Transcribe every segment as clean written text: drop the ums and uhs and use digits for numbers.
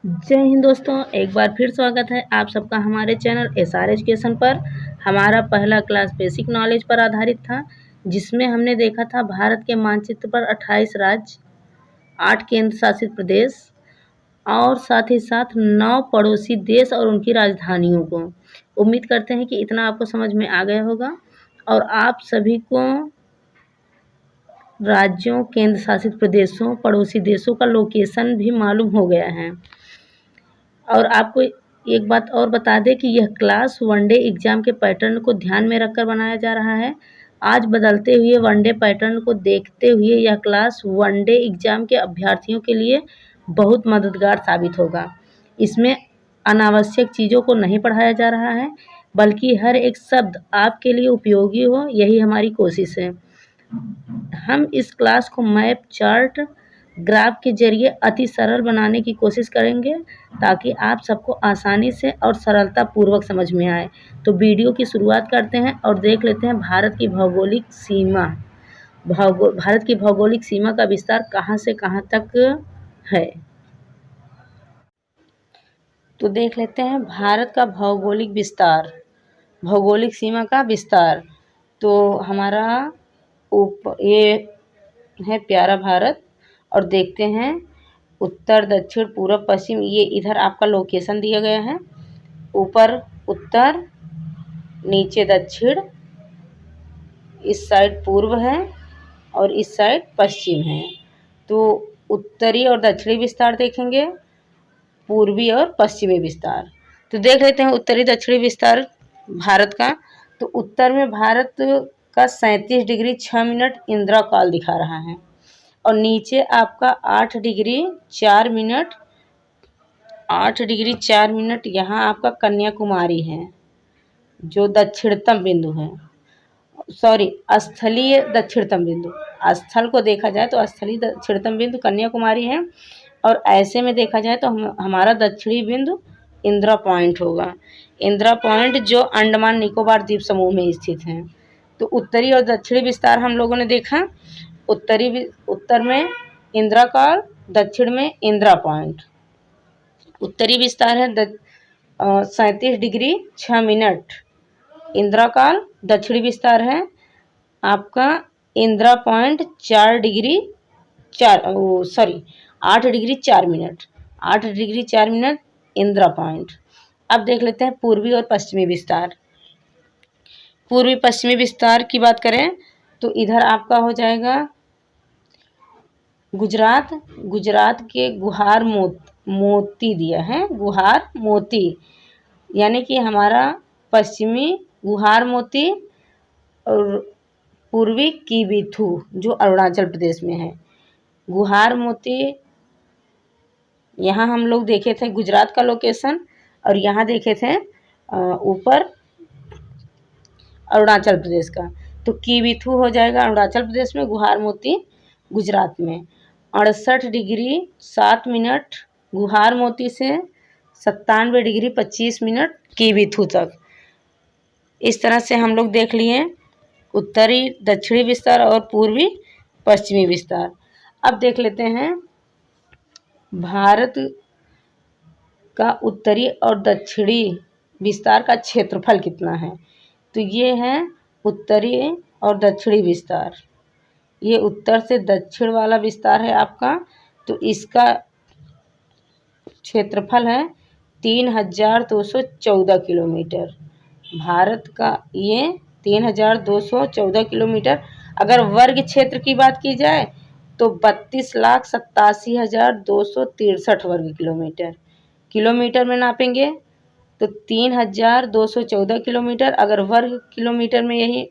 जय हिंद दोस्तों, एक बार फिर स्वागत है आप सबका हमारे चैनल एसआर एजुकेशन पर। हमारा पहला क्लास बेसिक नॉलेज पर आधारित था, जिसमें हमने देखा था भारत के मानचित्र पर 28 राज्य, 8 केंद्र शासित प्रदेश और साथ ही साथ 9 पड़ोसी देश और उनकी राजधानियों को। उम्मीद करते हैं कि इतना आपको समझ में आ गया होगा और आप सभी को राज्यों, केंद्र शासित प्रदेशों, पड़ोसी देशों का लोकेशन भी मालूम हो गया है। और आपको एक बात और बता दें कि यह क्लास वनडे एग्ज़ाम के पैटर्न को ध्यान में रखकर बनाया जा रहा है। आज बदलते हुए वनडे पैटर्न को देखते हुए यह क्लास वनडे एग्ज़ाम के अभ्यर्थियों के लिए बहुत मददगार साबित होगा। इसमें अनावश्यक चीज़ों को नहीं पढ़ाया जा रहा है, बल्कि हर एक शब्द आपके लिए उपयोगी हो, यही हमारी कोशिश है। हम इस क्लास को मैप, चार्ट, ग्राफ के जरिए अति सरल बनाने की कोशिश करेंगे, ताकि आप सबको आसानी से और सरलता पूर्वक समझ में आए। तो वीडियो की शुरुआत करते हैं और देख लेते हैं भारत की भौगोलिक सीमा। भारत की भौगोलिक सीमा का विस्तार कहाँ से कहाँ तक है, तो देख लेते हैं भारत का भौगोलिक विस्तार, भौगोलिक सीमा का विस्तार। तो हमारा ये है प्यारा भारत, और देखते हैं उत्तर, दक्षिण, पूर्व, पश्चिम। ये इधर आपका लोकेशन दिया गया है। ऊपर उत्तर, नीचे दक्षिण, इस साइड पूर्व है और इस साइड पश्चिम है। तो उत्तरी और दक्षिणी विस्तार देखेंगे, पूर्वी और पश्चिमी विस्तार। तो देख लेते हैं उत्तरी दक्षिणी विस्तार भारत का। तो उत्तर में भारत का 37 डिग्री 6 मिनट इंदिरा काल दिखा रहा है, और नीचे आपका 8 डिग्री 4 मिनट, 8 डिग्री 4 मिनट यहाँ आपका कन्याकुमारी है, जो दक्षिणतम बिंदु है। सॉरी, स्थलीय दक्षिणतम बिंदु। स्थल को देखा जाए तो स्थलीय दक्षिणतम बिंदु कन्याकुमारी है, और ऐसे में देखा जाए तो हमारा दक्षिणी बिंदु इंदिरा पॉइंट होगा। इंदिरा पॉइंट जो अंडमान निकोबार द्वीप समूह में स्थित है। तो उत्तरी और दक्षिणी विस्तार हम लोगों ने देखा। उत्तर में इंदिरा काल, दक्षिण में इंदिरा पॉइंट। उत्तरी विस्तार है 37 डिग्री 6 मिनट इंदिरा काल। दक्षिणी विस्तार है आपका Indira point 8 degree 4 minute, 8 degree 4 minute Indira point. अब देख लेते हैं पूर्वी और पश्चिमी विस्तार। पूर्वी पश्चिमी विस्तार की बात करें तो इधर आपका हो जाएगा गुजरात। गुजरात के गुहार मोती दिया है, गुहार मोती, यानी कि हमारा पश्चिमी गुहार मोती और पूर्वी कीबीथू जो अरुणाचल प्रदेश में है। गुहार मोती यहाँ हम लोग देखे थे गुजरात का लोकेशन, और यहाँ देखे थे ऊपर अरुणाचल प्रदेश का। तो कीबीथू हो जाएगा अरुणाचल प्रदेश में, गुहार मोती गुजरात में। 68 डिग्री 7 मिनट गुहार मोती से 97 डिग्री 25 मिनट कीबीथू तक। इस तरह से हम लोग देख लिए उत्तरी दक्षिणी विस्तार और पूर्वी पश्चिमी विस्तार। अब देख लेते हैं भारत का उत्तरी और दक्षिणी विस्तार का क्षेत्रफल कितना है। तो ये है उत्तरी और दक्षिणी विस्तार। ये उत्तर से दक्षिण वाला विस्तार है आपका। तो इसका क्षेत्रफल है 3214 किलोमीटर। भारत का ये 3214 किलोमीटर। अगर वर्ग क्षेत्र की बात की जाए तो 32,87,263 वर्ग किलोमीटर। किलोमीटर में नापेंगे तो 3214 किलोमीटर। अगर वर्ग किलोमीटर में यही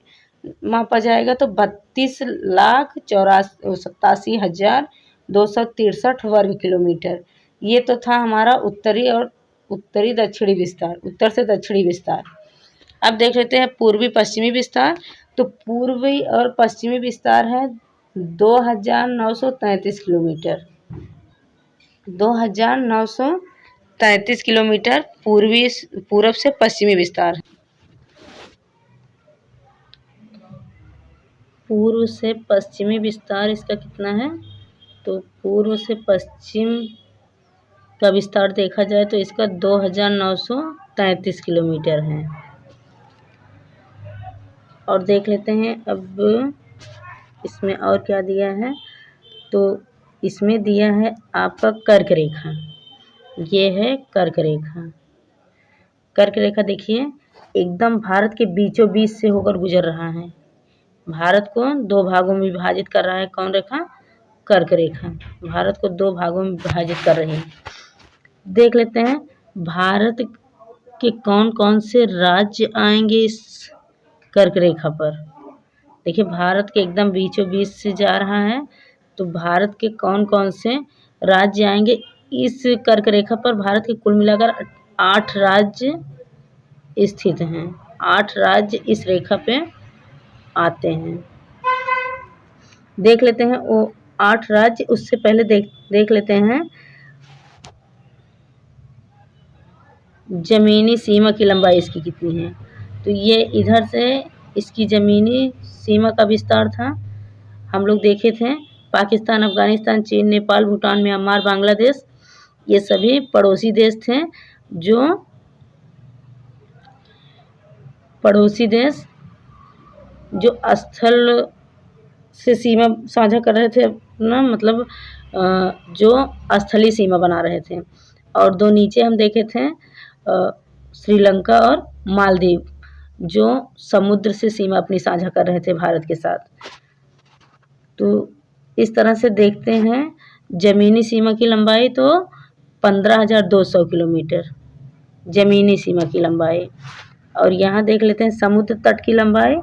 मापा जाएगा तो 32,87,263 वर्ग किलोमीटर। ये तो था हमारा उत्तरी दक्षिणी विस्तार, उत्तर से दक्षिणी विस्तार। अब देख लेते हैं पूर्वी पश्चिमी विस्तार। तो पूर्वी और पश्चिमी विस्तार है 2,933 किलोमीटर। 2,933 किलोमीटर पूर्व से पश्चिमी विस्तार। पूर्व से पश्चिमी विस्तार इसका कितना है, तो पूर्व से पश्चिम का विस्तार देखा जाए तो इसका 2933 किलोमीटर है। और देख लेते हैं अब इसमें और क्या दिया है। तो इसमें दिया है आपका कर्क रेखा। ये है कर्क रेखा। कर्क रेखा देखिए एकदम भारत के बीचों बीच से होकर गुजर रहा है। भारत को दो भागों में विभाजित कर रहा है कौन रेखा? कर्क रेखा। भारत को दो भागों में विभाजित कर रही है। देख लेते हैं भारत के कौन कौन से राज्य आएंगे इस कर्क रेखा पर। देखिए भारत के एकदम बीचों बीच से जा रहा है, तो भारत के कौन कौन से राज्य आएंगे इस कर्क रेखा पर। भारत के कुल मिलाकर 8 राज्य स्थित हैं। 8 राज्य इस रेखा पे आते हैं। देख लेते हैं वो 8 राज्य। उससे पहले देख लेते हैं जमीनी सीमा की लंबाई इसकी कितनी है। तो ये इधर से इसकी जमीनी सीमा का विस्तार था, हम लोग देखे थे। पाकिस्तान, अफगानिस्तान, चीन, नेपाल, भूटान, म्यांमार, बांग्लादेश, ये सभी पड़ोसी देश थे। जो स्थल से सीमा साझा कर रहे थे अपना, मतलब जो स्थलीय सीमा बना रहे थे। और 2 नीचे हम देखे थे श्रीलंका और मालदीव, जो समुद्र से सीमा अपनी साझा कर रहे थे भारत के साथ। तो इस तरह से देखते हैं जमीनी सीमा की लंबाई तो 15,200 किलोमीटर जमीनी सीमा की लंबाई। और यहाँ देख लेते हैं समुद्र तट की लंबाई।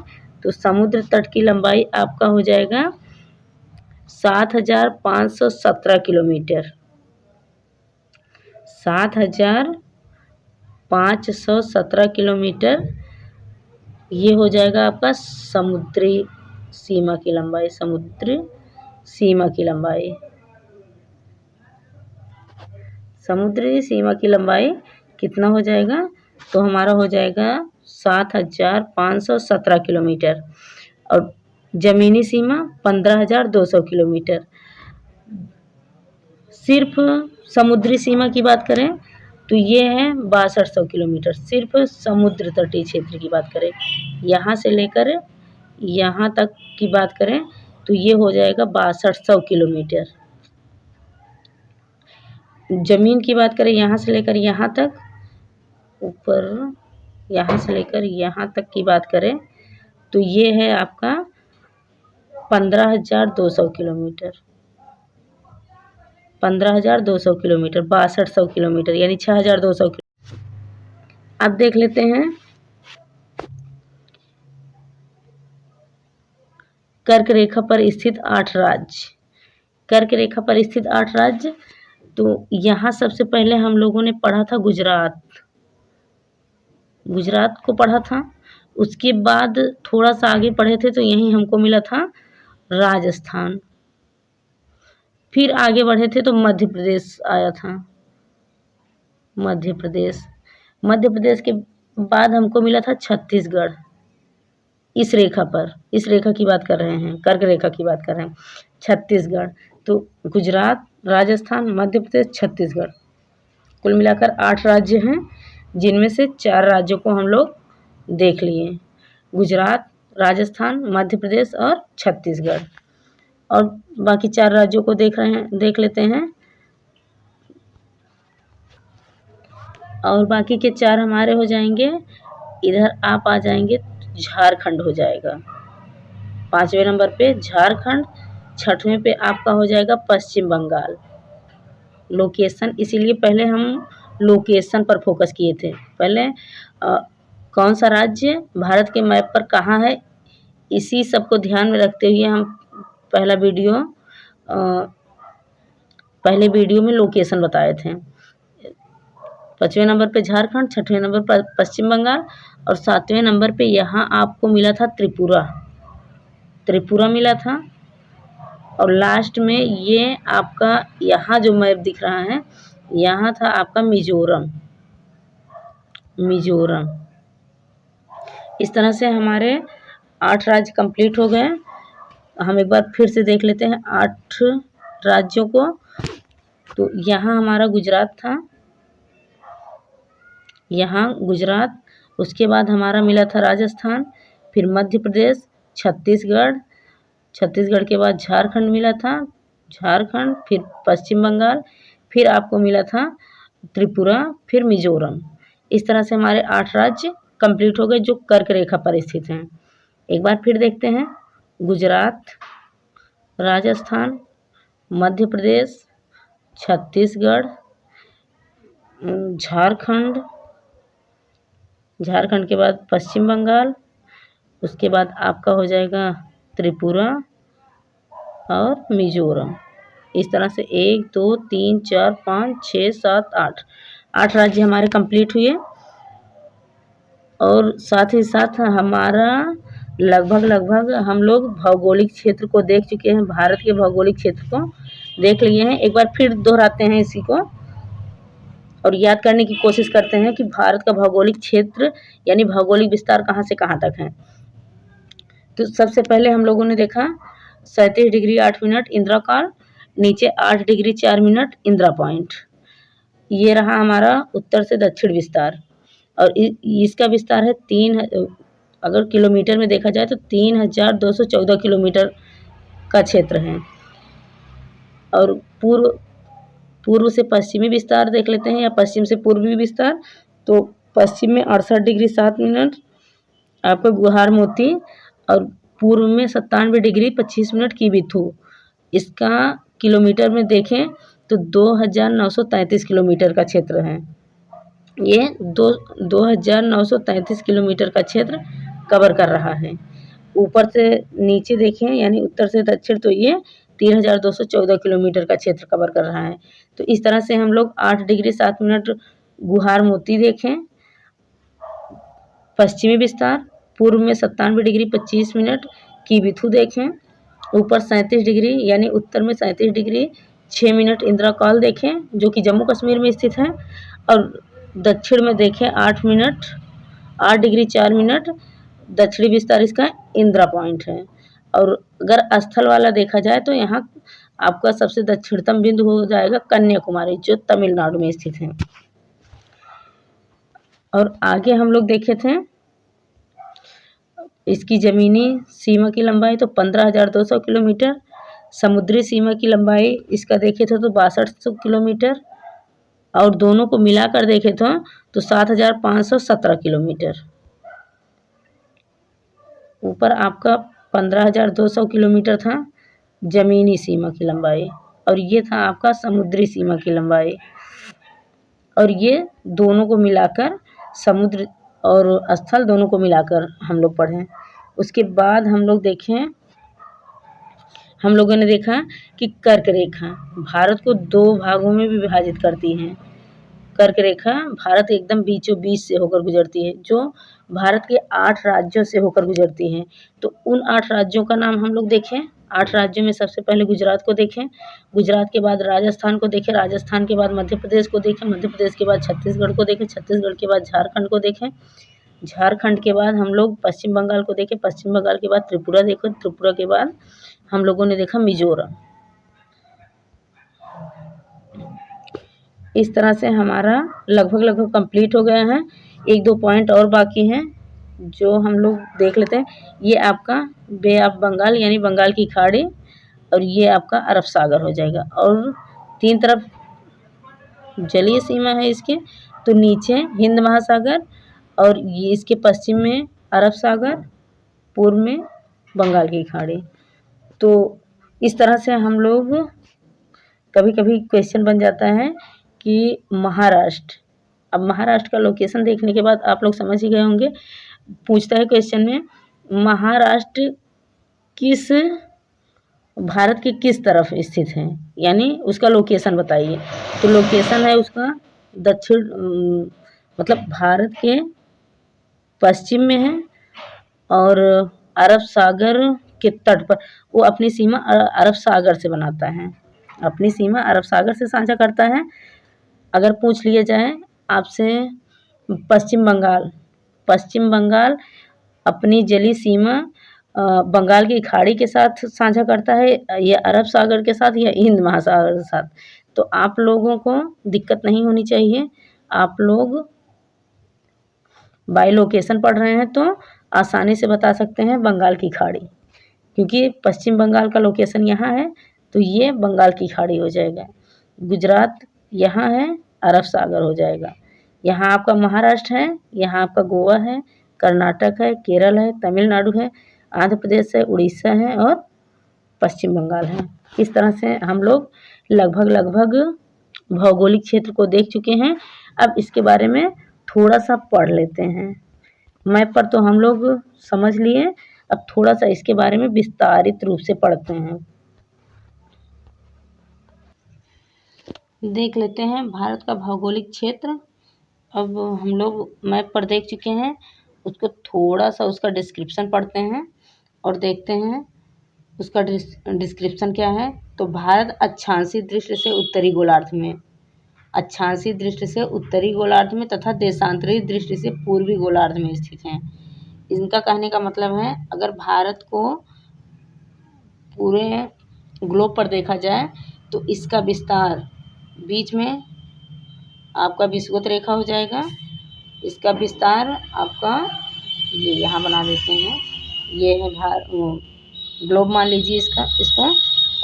तो समुद्र तट की लंबाई आपका हो जाएगा 7,517 किलोमीटर। 7,517 किलोमीटर ये हो जाएगा आपका समुद्री सीमा की लंबाई। समुद्री सीमा की लंबाई, समुद्री सीमा की लंबाई कितना हो जाएगा? तो हमारा हो जाएगा 7,517 किलोमीटर। और जमीनी सीमा 15,200 किलोमीटर। सिर्फ समुद्री सीमा की बात करें तो ये है 6200 किलोमीटर। सिर्फ समुद्र तटीय क्षेत्र की बात करें, यहाँ से लेकर यहाँ तक की बात करें तो ये हो जाएगा 6200 किलोमीटर। जमीन की बात करें यहाँ से लेकर यहाँ तक, ऊपर यहाँ से लेकर यहाँ तक की बात करें तो ये है आपका 15,200 किलोमीटर। 15,200 किलोमीटर, 6200 किलोमीटर यानी 6,200 किलोमीटर। अब देख लेते हैं कर्क रेखा पर स्थित 8 राज्य। कर्क रेखा पर स्थित 8 राज्य, तो यहाँ सबसे पहले हम लोगों ने पढ़ा था गुजरात को पढ़ा था। उसके बाद थोड़ा सा आगे पढ़े थे तो यहीं हमको मिला था राजस्थान। फिर आगे बढ़े थे तो मध्य प्रदेश आया था। मध्य प्रदेश के बाद हमको मिला था छत्तीसगढ़। इस रेखा की बात कर रहे हैं, कर्क रेखा की बात कर रहे हैं, छत्तीसगढ़। तो गुजरात, राजस्थान, मध्य प्रदेश, छत्तीसगढ़, कुल मिलाकर 8 राज्य हैं, जिनमें से 4 राज्यों को हम लोग देख लिए, गुजरात, राजस्थान, मध्य प्रदेश और छत्तीसगढ़। और बाकी 4 राज्यों को देख लेते हैं। और बाकी के 4 हमारे हो जाएंगे। इधर आप आ जाएंगे झारखंड हो जाएगा 5वें नंबर पे झारखंड। 6वें पे आपका हो जाएगा पश्चिम बंगाल। लोकेशन, इसीलिए पहले हम लोकेशन पर फोकस किए थे। पहले कौन सा राज्य भारत के मैप पर कहाँ है, इसी सब को ध्यान में रखते हुए हम पहले वीडियो में लोकेशन बताए थे। 5वें नंबर पे झारखंड, 6वें नंबर पर पश्चिम बंगाल और 7वें नंबर पे यहाँ आपको मिला था त्रिपुरा मिला था। और लास्ट में ये आपका यहाँ जो मैप दिख रहा है, यहाँ था आपका मिजोरम। इस तरह से हमारे 8 राज्य कंप्लीट हो गए। हम एक बार फिर से देख लेते हैं 8 राज्यों को। तो यहाँ हमारा गुजरात था, यहाँ गुजरात, उसके बाद हमारा मिला था राजस्थान, फिर मध्य प्रदेश, छत्तीसगढ़, छत्तीसगढ़ के बाद झारखंड मिला था, झारखंड, फिर पश्चिम बंगाल, फिर आपको मिला था त्रिपुरा, फिर मिजोरम। इस तरह से हमारे 8 राज्य कंप्लीट हो गए जो कर्क रेखा पर स्थित हैं। एक बार फिर देखते हैं, गुजरात, राजस्थान, मध्य प्रदेश, छत्तीसगढ़, झारखंड, झारखंड के बाद पश्चिम बंगाल, उसके बाद आपका हो जाएगा त्रिपुरा और मिजोरम। इस तरह से 1 2 3 4 5 6 7 8 राज्य हमारे कंप्लीट हुए। और साथ ही साथ हमारा लगभग हम लोग भौगोलिक क्षेत्र को देख चुके हैं, भारत के भौगोलिक क्षेत्र को देख लिए हैं। एक बार फिर दोहराते हैं इसी को और याद करने की कोशिश करते हैं कि भारत का भौगोलिक क्षेत्र यानी भौगोलिक विस्तार कहाँ से कहाँ तक है। तो सबसे पहले हम लोगों ने देखा 37 डिग्री 8 मिनट इंदिरा काल, नीचे 8 डिग्री 4 मिनट इंदिरा पॉइंट। ये रहा हमारा उत्तर से दक्षिण विस्तार और इसका विस्तार है अगर किलोमीटर में देखा जाए तो 3214 किलोमीटर का क्षेत्र है। और पूर्व से पश्चिमी विस्तार देख लेते हैं या पश्चिम से पूर्वी विस्तार। तो पश्चिम में 68 डिग्री 7 मिनट आपका गुहार मोती और पूर्व में 97 डिग्री 25 मिनट कीबीथू। इसका किलोमीटर में देखें तो 2933 किलोमीटर का क्षेत्र है। ये 2933 किलोमीटर का क्षेत्र कवर कर रहा है। ऊपर से नीचे देखें यानी उत्तर से दक्षिण तो ये 3214 किलोमीटर का क्षेत्र कवर कर रहा है। तो इस तरह से हम लोग 8 डिग्री 7 मिनट गुहार मोती देखें, पश्चिमी विस्तार, पूर्व में 97 डिग्री 25 मिनट कीबीथू देखें, ऊपर 37 डिग्री यानी उत्तर में 37 डिग्री 6 मिनट इंदिरा कॉल देखें जो कि जम्मू कश्मीर में स्थित है। और दक्षिण में देखें 8 डिग्री 4 मिनट दक्षिणी विस्तार इसका इंदिरा पॉइंट है। और अगर स्थल वाला देखा जाए तो यहाँ आपका सबसे दक्षिणतम बिंदु हो जाएगा कन्याकुमारी जो तमिलनाडु में स्थित है। और आगे हम लोग देखे थे इसकी ज़मीनी सीमा की लंबाई तो 15,200 किलोमीटर, समुद्री सीमा की लंबाई इसका देखे थे तो 6200 किलोमीटर और दोनों को मिलाकर देखे तो 7,517 किलोमीटर। ऊपर आपका 15,200 किलोमीटर था ज़मीनी सीमा की लंबाई और ये था आपका समुद्री सीमा की लंबाई। और ये दोनों को मिलाकर समुद्र और स्थल दोनों को मिलाकर हम लोग पढ़ें। उसके बाद हम लोगों ने देखा कि कर्क रेखा भारत को 2 भागों में विभाजित करती है। कर्क रेखा भारत एकदम बीचों बीच से होकर गुजरती है जो भारत के 8 राज्यों से होकर गुजरती है। तो उन 8 राज्यों का नाम हम लोग देखें। 8 राज्यों में सबसे पहले गुजरात को देखें, गुजरात के बाद राजस्थान को देखें, राजस्थान के बाद मध्य प्रदेश को देखें, मध्य प्रदेश के बाद छत्तीसगढ़ को देखें, छत्तीसगढ़ के बाद झारखंड को देखें, झारखंड के बाद हम लोग पश्चिम बंगाल को देखें, पश्चिम बंगाल के बाद त्रिपुरा देखें, त्रिपुरा के बाद हम लोगों ने देखा मिजोरम। इस तरह से हमारा लगभग कंप्लीट हो गया है। 1-2 पॉइंट और बाकी हैं जो हम लोग देख लेते हैं। ये आपका बे ऑफ बंगाल यानी बंगाल की खाड़ी और ये आपका अरब सागर हो जाएगा। और 3 तरफ जलीय सीमा है इसके, तो नीचे हिंद महासागर और ये इसके पश्चिम में अरब सागर, पूर्व में बंगाल की खाड़ी। तो इस तरह से हम लोग कभी कभी क्वेश्चन बन जाता है कि महाराष्ट्र, अब महाराष्ट्र का लोकेशन देखने के बाद आप लोग समझ ही गए होंगे। पूछता है क्वेश्चन में महाराष्ट्र किस भारत के किस तरफ स्थित है यानी उसका लोकेशन बताइए। तो लोकेशन है उसका दक्षिण मतलब भारत के पश्चिम में है और अरब सागर के तट पर वो अपनी सीमा अरब सागर से बनाता है, अपनी सीमा अरब सागर से साझा करता है। अगर पूछ लिया जाए आपसे पश्चिम बंगाल अपनी जलीय सीमा बंगाल की खाड़ी के साथ साझा करता है या अरब सागर के साथ या हिंद महासागर के साथ, तो आप लोगों को दिक्कत नहीं होनी चाहिए। आप लोग बाय लोकेशन पढ़ रहे हैं तो आसानी से बता सकते हैं बंगाल की खाड़ी, क्योंकि पश्चिम बंगाल का लोकेशन यहाँ है तो ये बंगाल की खाड़ी हो जाएगा। गुजरात यहाँ है, अरब सागर हो जाएगा। यहाँ आपका महाराष्ट्र है, यहाँ आपका गोवा है, कर्नाटक है, केरल है, तमिलनाडु है, आंध्र प्रदेश है, उड़ीसा है और पश्चिम बंगाल है। इस तरह से हम लोग लगभग भौगोलिक क्षेत्र को देख चुके हैं। अब इसके बारे में थोड़ा सा पढ़ लेते हैं। मैप पर तो हम लोग समझ लिए, अब थोड़ा सा इसके बारे में विस्तारित रूप से पढ़ते हैं। देख लेते हैं भारत का भौगोलिक क्षेत्र। अब हम लोग मैप पर देख चुके हैं, उसको थोड़ा सा उसका डिस्क्रिप्शन पढ़ते हैं और देखते हैं उसका डिस्क्रिप्शन क्या है। तो भारत अक्षांशीय दृष्टि से उत्तरी गोलार्ध में, अक्षांशीय दृष्टि से उत्तरी गोलार्ध में तथा देशांतरीय दृष्टि से पूर्वी गोलार्ध में स्थित है। इनका कहने का मतलब है, अगर भारत को पूरे ग्लोब पर देखा जाए तो इसका विस्तार बीच में आपका विषुवत रेखा हो जाएगा। इसका विस्तार आपका ये यहाँ बना देते हैं, ये है ग्लोब मान लीजिए इसको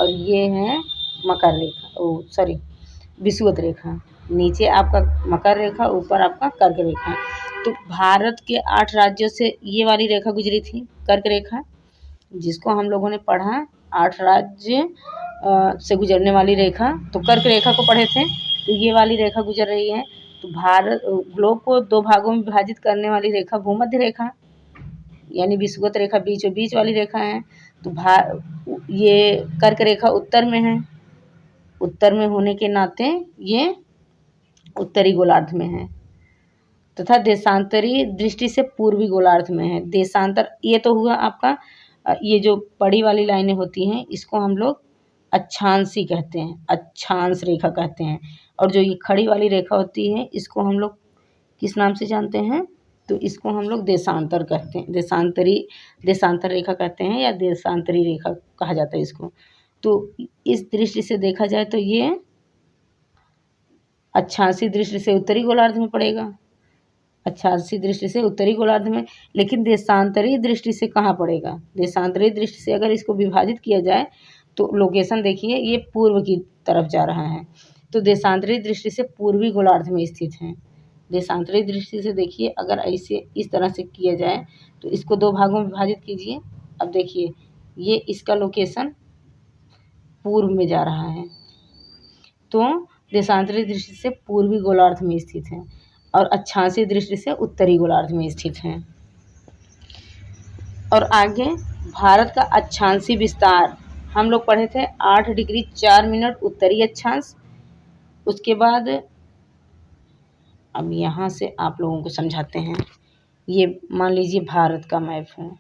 और ये है मकर रेखा, विषुवत रेखा। नीचे आपका मकर रेखा, ऊपर आपका कर्क रेखा। तो भारत के 8 राज्यों से ये वाली रेखा गुजरी थी, कर्क रेखा, जिसको हम लोगों ने पढ़ा 8 राज्य से गुजरने वाली रेखा। तो कर्क रेखा को पढ़े थे, तो ये वाली रेखा गुजर रही है। तो भारत ग्लोब को 2 भागों में विभाजित करने वाली रेखा भूमध्य रेखा यानी विषुवत रेखा बीचों बीच वाली रेखा है। तो ये कर्क रेखा उत्तर में है, उत्तर में होने के नाते ये उत्तरी गोलार्ध में है तथा देशांतरीय दृष्टि से पूर्वी गोलार्ध में है। देशांतर ये तो हुआ आपका, ये जो पड़ी वाली लाइनें होती हैं इसको हम लोग अक्षांशी कहते हैं, अक्षांश रेखा कहते हैं। और जो ये खड़ी वाली रेखा होती है इसको हम लोग किस नाम से जानते हैं, तो इसको हम लोग देशांतर कहते हैं, देशांतर रेखा कहते हैं या देशांतरी रेखा कहा जाता है इसको। तो इस दृष्टि से देखा जाए तो ये अक्षांशी दृष्टि से उत्तरी गोलार्ध में पड़ेगा, अक्षांशी दृष्टि से उत्तरी गोलार्ध में। लेकिन देशांतरीय दृष्टि से कहाँ पड़ेगा, देशांतरीय दृष्टि से अगर इसको विभाजित किया जाए तो लोकेशन देखिए ये पूर्व की तरफ जा रहा है, तो देशांतरीय दृष्टि से पूर्वी गोलार्ध में स्थित है। देशांतरीय दृष्टि से देखिए अगर ऐसे इस तरह से किया जाए तो इसको 2 भागों में विभाजित कीजिए। अब देखिए ये इसका लोकेशन पूर्व में जा रहा है, तो देशांतरीय दृष्टि से पूर्वी गोलार्ध में स्थित है और अक्षांशीय दृष्टि से उत्तरी गोलार्ध में स्थित है। और आगे भारत का अक्षांशीय विस्तार हम लोग पढ़े थे 8 डिग्री 4 मिनट उत्तरी अक्षांश। उसके बाद अब यहाँ से आप लोगों को समझाते हैं। ये मान लीजिए भारत का मैप है,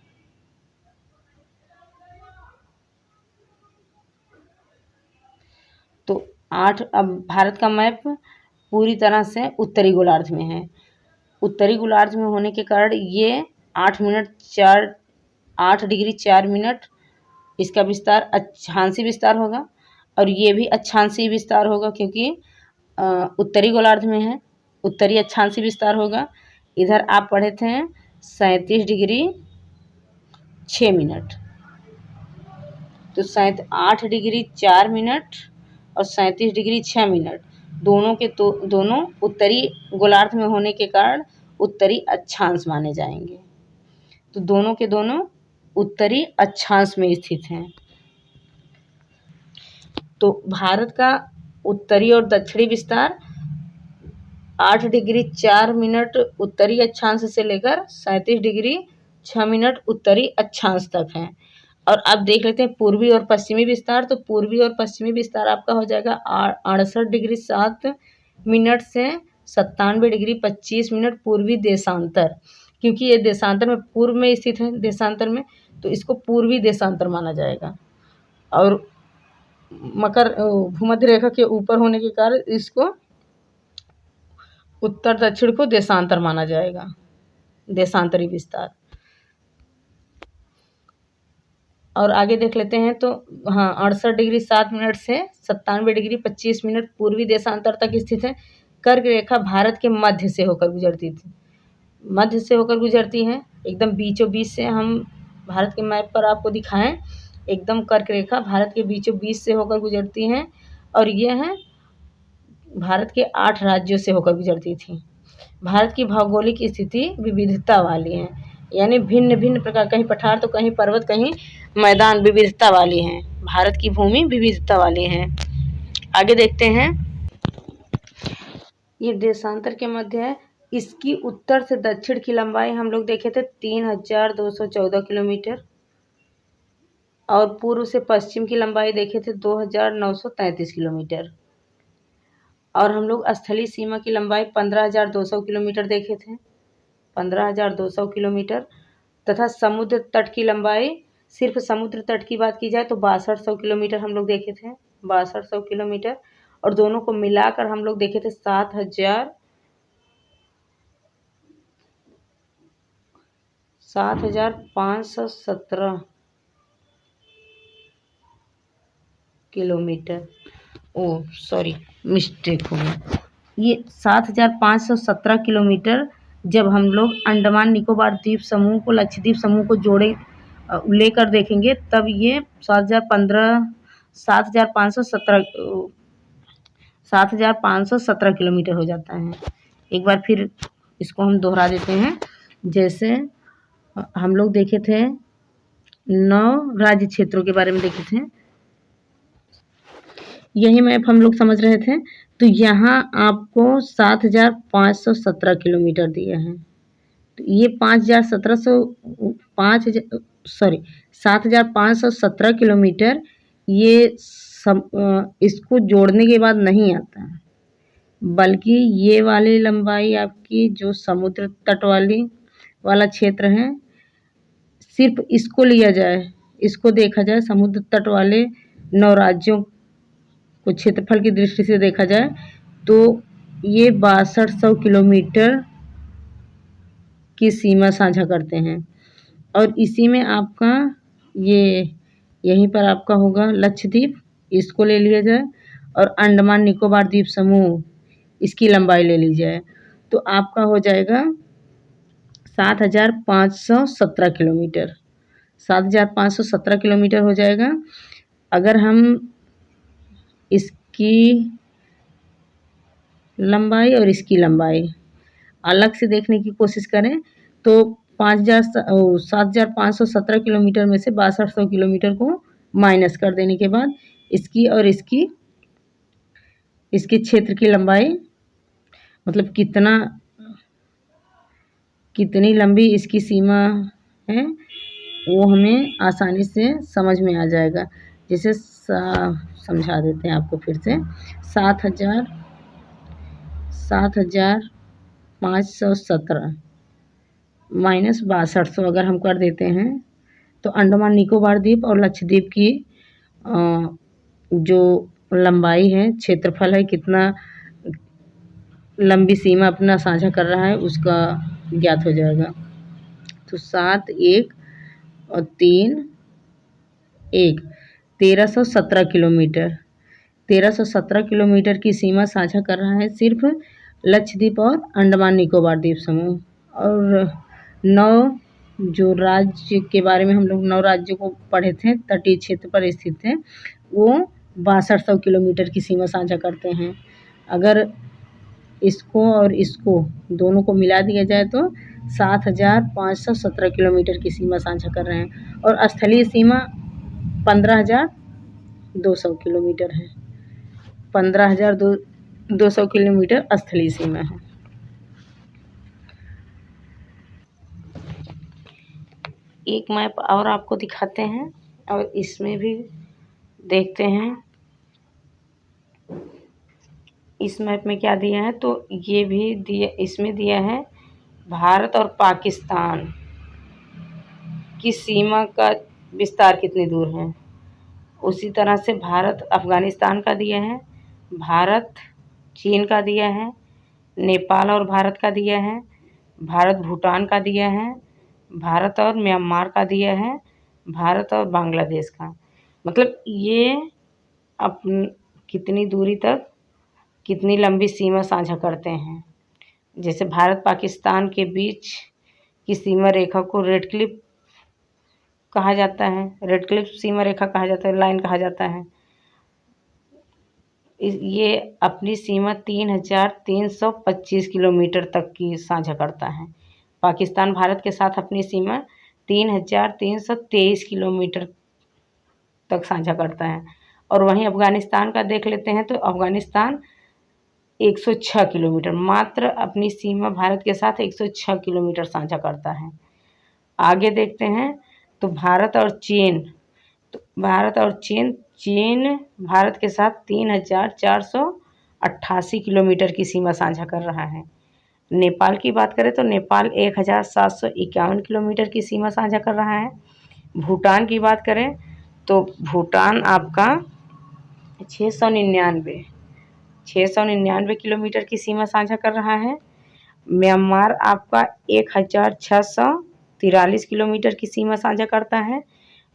तो अब भारत का मैप पूरी तरह से उत्तरी गोलार्ध में है। उत्तरी गोलार्ध में होने के कारण ये 8 डिग्री 4 मिनट इसका विस्तार अक्षांशीय विस्तार होगा और ये भी अक्षांशीय विस्तार होगा, क्योंकि उत्तरी गोलार्ध में है, उत्तरी अक्षांशीय विस्तार होगा। इधर आप पढ़े थे 37 डिग्री 6 मिनट, तो 8 डिग्री 4 मिनट और 37 डिग्री 6 मिनट दोनों उत्तरी गोलार्ध में होने के कारण उत्तरी अक्षांश माने जाएंगे। तो दोनों के दोनों उत्तरी अक्षांश में स्थित हैं। तो भारत का उत्तरी और दक्षिणी विस्तार 8 डिग्री 4 मिनट उत्तरी अक्षांश से लेकर 37 डिग्री 6 मिनट उत्तरी अक्षांश तक है। और अब देख लेते हैं पूर्वी और पश्चिमी विस्तार। तो पूर्वी और पश्चिमी विस्तार आपका हो जाएगा 68 डिग्री 7 मिनट से 97 डिग्री 25 मिनट पूर्वी देशांतर, क्योंकि ये देशांतर में पूर्व में स्थित है देशांतर में, तो इसको पूर्वी देशांतर माना जाएगा। और भूमध्य रेखा के ऊपर होने के कारण इसको उत्तर दक्षिण को देशांतर माना जाएगा, देशांतरी विस्तार। और आगे देख लेते हैं तो हाँ 68 डिग्री 7 मिनट से 97 डिग्री 25 मिनट पूर्वी देशांतर तक स्थित है। कर्क रेखा भारत के मध्य से होकर गुजरती थी, मध्य से होकर गुजरती है, एकदम बीचों बीच से। हम भारत के मैप पर आपको दिखाएं, एकदम कर्क रेखा भारत के बीचों बीच से होकर गुजरती हैं और ये है भारत के 8 राज्यों से होकर गुजरती थी। भारत की भौगोलिक स्थिति विविधता वाली है, यानी भिन्न भिन्न प्रकार, कहीं पठार तो कहीं पर्वत कहीं मैदान, विविधता वाली हैं। भारत की भूमि विविधता वाली है। आगे देखते हैं, ये देशांतर के मध्य है। इसकी उत्तर से दक्षिण की लंबाई हम लोग देखे थे 3214 किलोमीटर और पूर्व से पश्चिम की लंबाई देखे थे 2933 किलोमीटर और हम लोग स्थलीय सीमा की लंबाई 15,200 किलोमीटर देखे थे, 15,200 किलोमीटर। तथा समुद्र तट की लंबाई, सिर्फ समुद्र तट की बात की जाए तो 6200 किलोमीटर हम लोग देखे थे, 6200 किलोमीटर। और दोनों को मिलाकर हम लोग देखे थे 7,517 किलोमीटर। ओ सॉरी, मिस्टेक हो गया। ये 7,517 किलोमीटर जब हम लोग अंडमान निकोबार द्वीप समूह को, लक्षद्वीप समूह को जोड़े लेकर देखेंगे तब ये 7,517 किलोमीटर हो जाता है। एक बार फिर इसको हम दोहरा देते हैं। जैसे हम लोग देखे थे 9 राज्य क्षेत्रों के बारे में देखे थे, यही मैप हम लोग समझ रहे थे। तो यहाँ आपको 7,517 किलोमीटर दिए हैं। तो ये 7,517 किलोमीटर ये इसको जोड़ने के बाद नहीं आता है, बल्कि ये वाली लंबाई आपकी जो समुद्र तट वाला क्षेत्र है, सिर्फ इसको लिया जाए, इसको देखा जाए, समुद्र तट वाले 9 राज्यों को क्षेत्रफल की दृष्टि से देखा जाए तो ये 6200 किलोमीटर की सीमा साझा करते हैं। और इसी में आपका ये यहीं पर आपका होगा लक्षद्वीप, इसको ले लिया जाए, और अंडमान निकोबार द्वीप समूह इसकी लंबाई ले ली जाए तो आपका हो जाएगा 7,517 किलोमीटर, 7,517 किलोमीटर हो जाएगा। अगर हम इसकी लंबाई और इसकी लंबाई अलग से देखने की कोशिश करें तो 7,517 किलोमीटर में से 6200 किलोमीटर को माइनस कर देने के बाद इसकी और इसके क्षेत्र की लंबाई, मतलब कितनी लंबी इसकी सीमा है वो हमें आसानी से समझ में आ जाएगा। जैसे समझा देते हैं आपको फिर से। 7,517 माइनस 6200 अगर हम कर देते हैं तो अंडमान निकोबार द्वीप और लक्षद्वीप की जो लंबाई है, क्षेत्रफल है, कितना लंबी सीमा अपना साझा कर रहा है उसका ज्ञात हो जाएगा। तो 7 1 और 3 1 1317 किलोमीटर, 1317 किलोमीटर की सीमा साझा कर रहा है सिर्फ लक्षद्वीप और अंडमान निकोबार द्वीप समूह। और 9 जो राज्य के बारे में हम लोग 9 राज्यों को पढ़े थे, तटीय क्षेत्र पर स्थित थे, वो 6200 किलोमीटर की सीमा साझा करते हैं। अगर इसको और इसको दोनों को मिला दिया जाए तो 7,517 किलोमीटर की सीमा साझा कर रहे हैं। और स्थलीय सीमा 15,200 किलोमीटर है, 15,200 किलोमीटर स्थलीय सीमा है। एक मैप और आपको दिखाते हैं और इसमें भी देखते हैं इस मैप में क्या दिया है। तो ये भी दिया, इसमें दिया है भारत और पाकिस्तान की सीमा का विस्तार कितनी दूर है। उसी तरह से भारत अफ़गानिस्तान का दिया है, भारत चीन का दिया है, नेपाल और भारत का दिया है, भारत भूटान का दिया है, भारत और म्यांमार का दिया है, भारत और बांग्लादेश का। मतलब ये कितनी दूरी तक कितनी लंबी सीमा साझा करते हैं। जैसे भारत पाकिस्तान के बीच की सीमा रेखा को रेड क्लिफ कहा जाता है, रेड क्लिफ सीमा रेखा कहा जाता है, लाइन कहा जाता है। ये अपनी सीमा 3,325 किलोमीटर तक की साझा करता है। पाकिस्तान भारत के साथ अपनी सीमा 3,323 किलोमीटर तक साझा करता है। और वहीं अफ़गानिस्तान का देख लेते हैं तो अफ़गानिस्तान 106 किलोमीटर, मात्र अपनी सीमा भारत के साथ 106 किलोमीटर साझा करता है। आगे देखते हैं तो भारत और चीन, चीन भारत के साथ 3,488 किलोमीटर की सीमा साझा कर रहा है। नेपाल की बात करें तो नेपाल 1,751 किलोमीटर की सीमा साझा कर रहा है। भूटान की बात करें तो भूटान आपका 699 किलोमीटर की सीमा साझा कर रहा है। म्यांमार आपका 1,643 किलोमीटर की सीमा साझा करता है।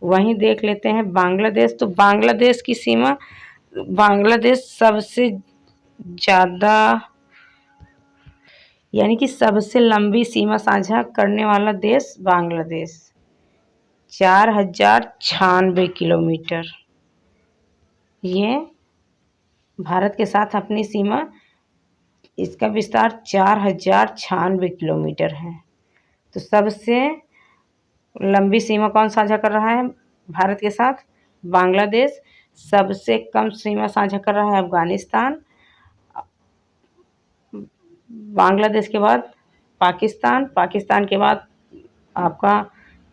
वहीं देख लेते हैं बांग्लादेश, तो बांग्लादेश की सीमा, बांग्लादेश सबसे ज़्यादा यानी कि सबसे लंबी सीमा साझा करने वाला देश बांग्लादेश, 4,096 किलोमीटर। ये भारत के साथ अपनी सीमा, इसका विस्तार 4,096 किलोमीटर है। तो सबसे लंबी सीमा कौन साझा कर रहा है भारत के साथ? बांग्लादेश। सबसे कम सीमा साझा कर रहा है अफ़गानिस्तान। बांग्लादेश के बाद पाकिस्तान, पाकिस्तान के बाद आपका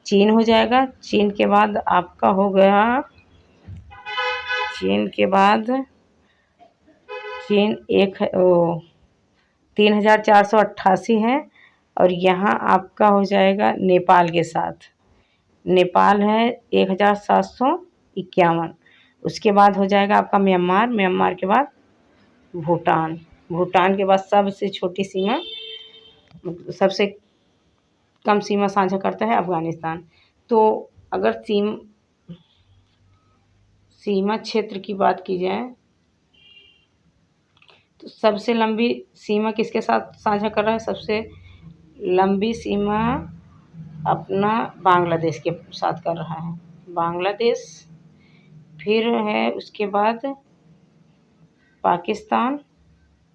चीन हो जाएगा। चीन के बाद आपका हो गया, चीन के बाद चीन 3,488 है। और यहाँ आपका हो जाएगा नेपाल के साथ, नेपाल है 1,751। उसके बाद हो जाएगा आपका म्यांमार, म्यांमार के बाद भूटान, भूटान के बाद सबसे छोटी सीमा, सबसे कम सीमा साझा करता है अफ़गानिस्तान। तो अगर सीमा क्षेत्र की बात की जाए तो सबसे लंबी सीमा किसके साथ साझा कर रहा है? सबसे लंबी सीमा अपना बांग्लादेश के साथ कर रहा है, बांग्लादेश। फिर है उसके बाद पाकिस्तान,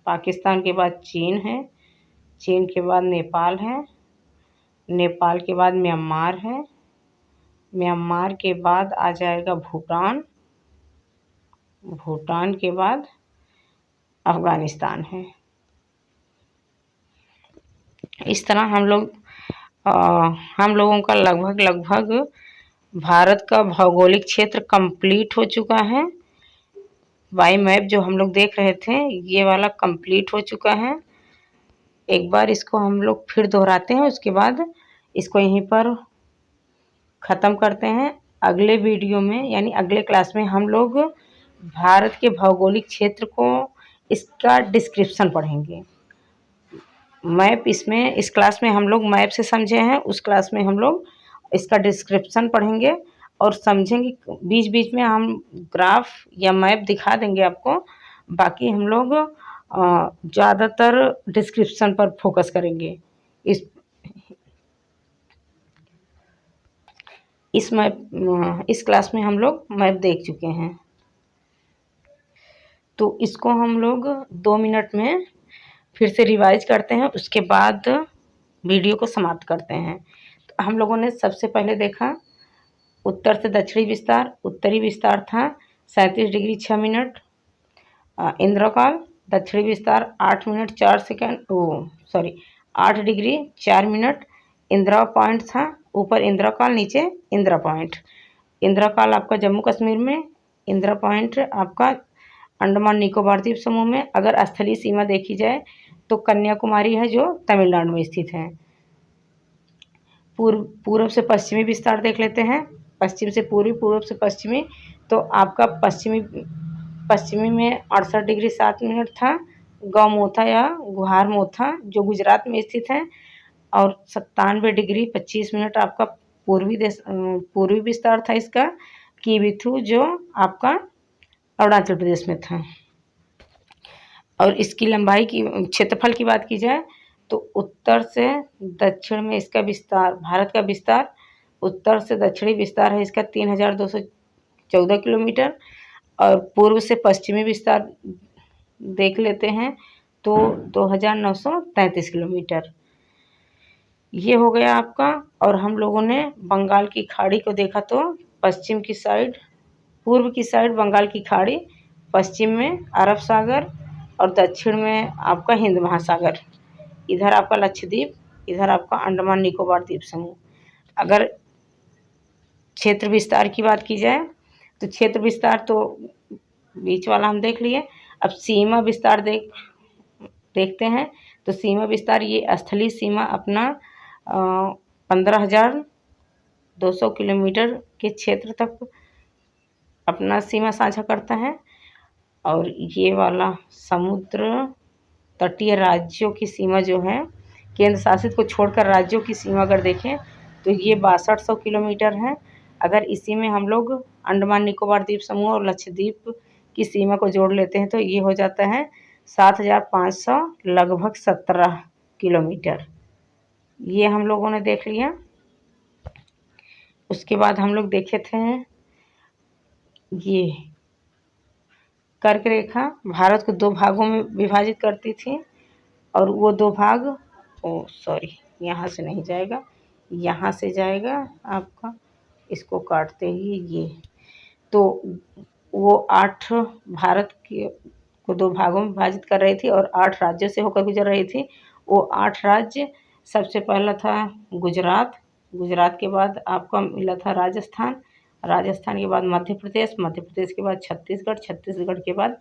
पाकिस्तान के बाद चीन है, चीन के बाद नेपाल है, नेपाल के बाद म्यांमार है, म्यांमार के बाद आ जाएगा भूटान, भूटान के बाद अफ़गानिस्तान है। इस तरह हम लोगों का लगभग भारत का भौगोलिक क्षेत्र कंप्लीट हो चुका है। बाई मैप जो हम लोग देख रहे थे ये वाला कंप्लीट हो चुका है। एक बार इसको हम लोग फिर दोहराते हैं, उसके बाद इसको यहीं पर ख़त्म करते हैं। अगले वीडियो में यानी अगले क्लास में हम लोग भारत के भौगोलिक क्षेत्र को, इसका डिस्क्रिप्शन पढ़ेंगे। मैप इसमें इस क्लास में हम लोग मैप से समझे हैं, उस क्लास में हम लोग इसका डिस्क्रिप्शन पढ़ेंगे और समझेंगे। बीच बीच में हम ग्राफ या मैप दिखा देंगे आपको। बाकी हम लोग ज़्यादातर डिस्क्रिप्शन पर फोकस करेंगे। इस क्लास में हम लोग मैप देख चुके हैं, तो इसको हम लोग 2 मिनट में फिर से रिवाइज करते हैं, उसके बाद वीडियो को समाप्त करते हैं। तो हम लोगों ने सबसे पहले देखा उत्तर से दक्षिणी विस्तार। उत्तरी विस्तार था 37 डिग्री 6 मिनट इंद्रकाल। दक्षिणी विस्तार 8 minute 4 second 8 degree 4 minute Indira point था। ऊपर इंद्रकाल, नीचे इंदिरा पॉइंट। इंद्रकाल आपका जम्मू कश्मीर में, इंदिरा पॉइंट आपका अंडमान निकोबार द्वीप समूह में। अगर स्थलीय सीमा देखी जाए तो कन्याकुमारी है जो तमिलनाडु में स्थित है। पूर्व से पश्चिमी विस्तार देख लेते हैं। पश्चिम से पूर्वी, पूर्व से पश्चिमी। तो आपका पश्चिमी में 68 डिग्री 7 मिनट था गौमोथा या गुहारमोथा जो गुजरात में स्थित है। और 97 डिग्री 25 मिनट आपका पूर्वी विस्तार था इसका किबिथु, जो आपका अरुणाचल प्रदेश में था। और इसकी लंबाई की क्षेत्रफल की बात की जाए तो उत्तर से दक्षिण में इसका विस्तार, भारत का विस्तार उत्तर से दक्षिणी विस्तार है इसका 3214 किलोमीटर, और पूर्व से पश्चिमी विस्तार देख लेते हैं तो 2933 किलोमीटर ये हो गया आपका। और हम लोगों ने बंगाल की खाड़ी को देखा तो पश्चिम की साइड, पूर्व की साइड बंगाल की खाड़ी, पश्चिम में अरब सागर और दक्षिण में आपका हिंद महासागर, इधर आपका लक्षद्वीप, इधर आपका अंडमान निकोबार द्वीप समूह। अगर क्षेत्र विस्तार की बात की जाए तो क्षेत्र विस्तार तो बीच वाला हम देख लिए। अब सीमा विस्तार देखते हैं तो सीमा विस्तार ये स्थलीय सीमा अपना 15,200 किलोमीटर के क्षेत्र तक अपना सीमा साझा करता है। और ये वाला समुद्र तटीय राज्यों की सीमा जो है, केंद्र शासित को छोड़कर राज्यों की सीमा अगर देखें तो ये 6200 किलोमीटर है। अगर इसी में हम लोग अंडमान निकोबार द्वीप समूह और लक्षद्वीप की सीमा को जोड़ लेते हैं तो ये हो जाता है 7500 लगभग 17 किलोमीटर। ये हम लोगों ने देख लिया। उसके बाद हम लोग देखे थे ये कर्क रेखा भारत को 2 भागों में विभाजित करती थी, और वो 2 भाग यहाँ से नहीं जाएगा, यहाँ से जाएगा आपका, इसको काटते ही ये, तो वो 8 भारत को 2 भागों में विभाजित कर रही थी और 8 राज्यों से होकर गुजर रही थी। वो 8 राज्य, सबसे पहला था गुजरात, गुजरात के बाद आपका मिला था राजस्थान, राजस्थान के बाद मध्य प्रदेश, मध्य प्रदेश के बाद छत्तीसगढ़, छत्तीसगढ़ के बाद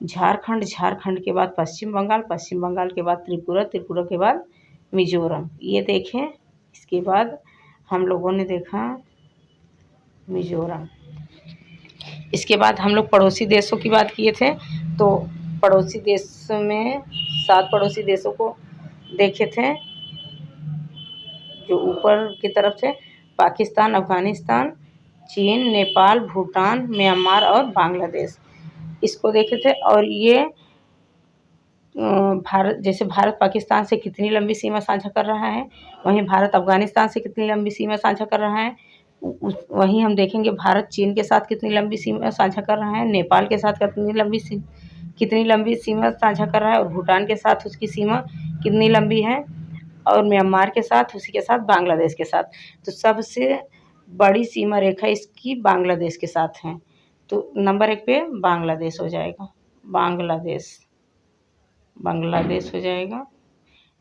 झारखंड, झारखंड के बाद पश्चिम बंगाल, पश्चिम बंगाल के बाद त्रिपुरा, त्रिपुरा के बाद मिजोरम। ये देखें, इसके बाद हम लोगों ने देखा मिजोरम। इसके बाद हम लोग पड़ोसी देशों की बात किए थे, तो पड़ोसी देश में 7 पड़ोसी देशों को देखे थे जो ऊपर की तरफ से पाकिस्तान, अफगानिस्तान, चीन, नेपाल, भूटान, म्यांमार और बांग्लादेश, इसको देखे थे। और ये भारत, जैसे भारत पाकिस्तान से कितनी लंबी सीमा साझा कर रहा है, वहीं भारत अफगानिस्तान से कितनी लंबी सीमा साझा कर रहा है, वहीं हम देखेंगे भारत चीन के साथ कितनी लंबी सीमा साझा कर रहा है, नेपाल के साथ कितनी लंबी सीमा साझा कर रहा है, और भूटान के साथ उसकी सीमा कितनी लंबी है, और म्यांमार के साथ, उसी के साथ बांग्लादेश के साथ। तो सबसे बड़ी सीमा रेखा इसकी बांग्लादेश के साथ है, तो नंबर 1 पे बांग्लादेश हो जाएगा, बांग्लादेश हो जाएगा,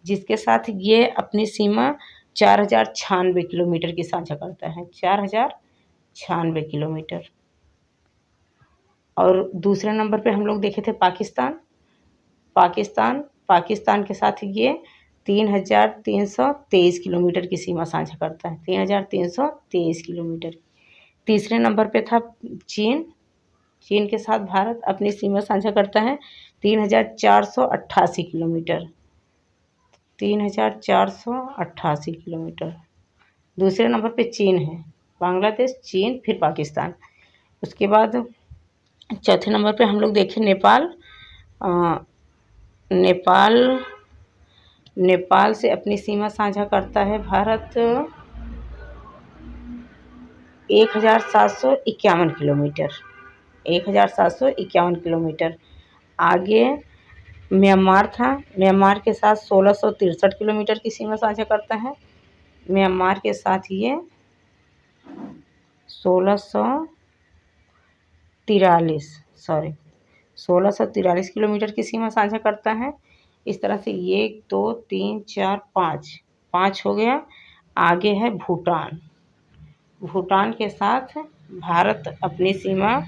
जिसके साथ ये अपनी सीमा 4096 किलोमीटर की साझा करता है, 4096 किलोमीटर। और दूसरे नंबर पे हम लोग देखे थे पाकिस्तान के साथ ये 3323 किलोमीटर की सीमा साझा करता है, 3323 किलोमीटर। तीसरे नंबर पे था चीन के साथ भारत अपनी सीमा साझा करता है 3488 किलोमीटर, 3488 किलोमीटर। दूसरे नंबर पे चीन है, बांग्लादेश, चीन, फिर पाकिस्तान। उसके बाद चौथे नंबर पे हम लोग देखें नेपाल से अपनी सीमा साझा करता है भारत 1751 किलोमीटर, 1751 किलोमीटर। आगे म्यांमार था, म्यांमार के साथ 1663 किलोमीटर की सीमा साझा करता है, म्यांमार के साथ ये 1643 किलोमीटर की सीमा साझा करता है। इस तरह से 1 2 3 4 5 हो गया। आगे है भूटान के साथ भारत अपनी सीमा,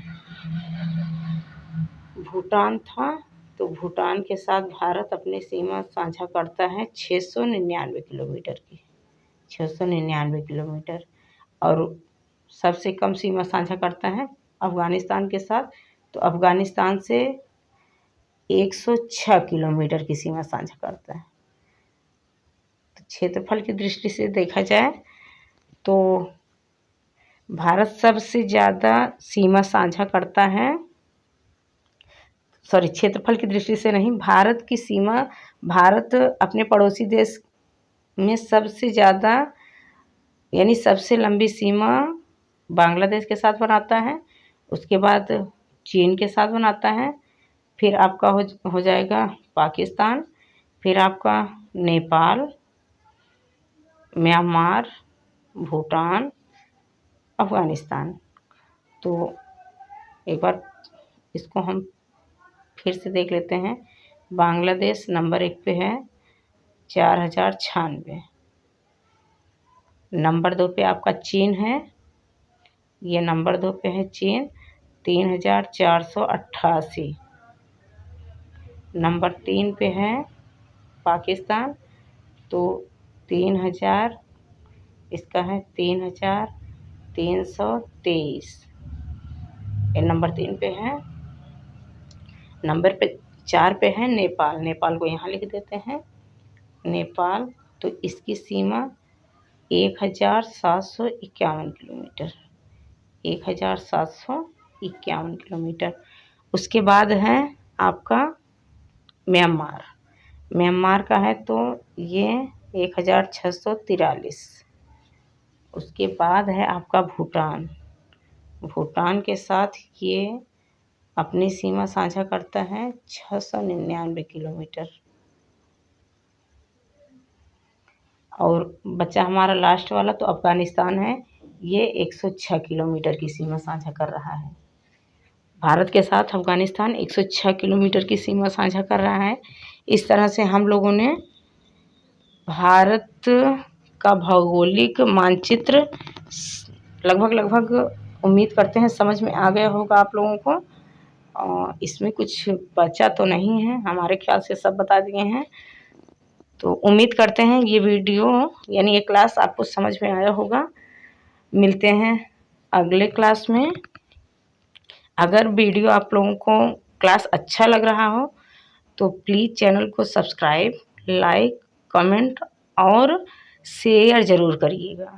भूटान था तो भूटान के साथ भारत अपनी सीमा साझा करता है 699 किलोमीटर की, 699 किलोमीटर। और सबसे कम सीमा साझा करता है अफ़गानिस्तान के साथ, तो अफ़गानिस्तान से 106 किलोमीटर की सीमा साझा करता है। तो क्षेत्रफल की दृष्टि से देखा जाए तो भारत सबसे ज़्यादा सीमा साझा करता है, सॉरी क्षेत्रफल की दृष्टि से नहीं, भारत की सीमा, भारत अपने पड़ोसी देश में सबसे ज़्यादा यानी सबसे लंबी सीमा बांग्लादेश के साथ बनाता है, उसके बाद चीन के साथ बनाता है, फिर आपका हो जाएगा पाकिस्तान, फिर आपका नेपाल, म्यांमार, भूटान, अफ़गानिस्तान। तो एक बार इसको हम फिर से देख लेते हैं। बांग्लादेश नंबर 1 पे है 4096। नंबर 2 पे आपका चीन है, ये नंबर 2 पे है चीन 3488। नंबर 3 पे है पाकिस्तान, तो 3000, इसका है 3323। ये नंबर 3 पे है। नंबर 4 पे है नेपाल, नेपाल को यहाँ लिख देते हैं नेपाल, तो इसकी सीमा 1751 किलोमीटर, 1751 किलोमीटर। उसके बाद है आपका म्यांमार, म्यांमार का है तो ये 1643। उसके बाद है आपका भूटान, भूटान के साथ ये अपनी सीमा साझा करता है 699 किलोमीटर। और बचा हमारा लास्ट वाला तो अफ़गानिस्तान है, ये 106 किलोमीटर की सीमा साझा कर रहा है। भारत के साथ अफ़गानिस्तान 106 किलोमीटर की सीमा साझा कर रहा है। इस तरह से हम लोगों ने भारत का भौगोलिक मानचित्र लगभग उम्मीद करते हैं समझ में आ गया होगा आप लोगों को। इसमें कुछ बचा तो नहीं है, हमारे ख्याल से सब बता दिए हैं। तो उम्मीद करते हैं ये वीडियो यानी ये क्लास आपको समझ में आया होगा। मिलते हैं अगले क्लास में। अगर वीडियो आप लोगों को क्लास अच्छा लग रहा हो तो प्लीज़ चैनल को सब्सक्राइब, लाइक, कमेंट और शेयर ज़रूर करिएगा।